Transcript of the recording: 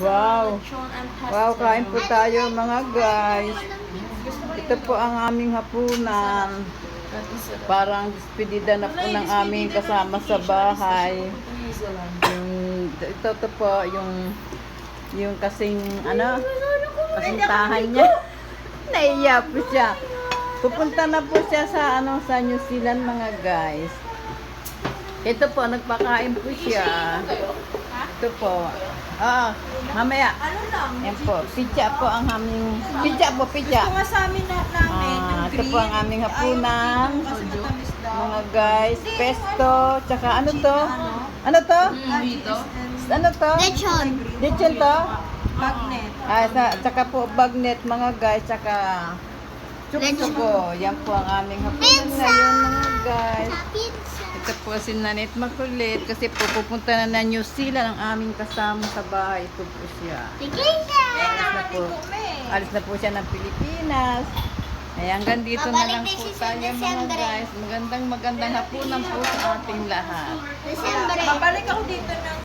Wow. Wow, kain po tayo mga guys. Ito po ang aming hapunan. Parang despedida na po ng aming kasama sa bahay. Ito po, yung kasing kasintahan niya. Naiya po siya. Pupunta na po siya sa sa New Zealand mga guys. Ito po, nagpakain po siya. Ito po. Mamaya. Ano lang? Yan po. Pizza po ang aming... Pizza po, pizza. Ito nga sa amin namin, yung Ito green. po ang aming hapunan. Ayaw kasi matamis daw. Mga guys. Pesto. Tsaka ano to? Ano to? Ano to? Lechon. Lechon to? Magnet. Tsaka po bagnet mga guys. Tsaka chuksugo. Yan po ang aming hapunan ngayon mga guys. Pizza. Ito po si Nanit Makulit kasi po pupunta na New Zealand ang aming kasama sa bahay. Ito po siya. Alis na po siya ng Pilipinas. Ay, hanggang dito na lang po tayo mga guys. Magandang hapunan po sa ating lahat. December. Babalik ako dito ng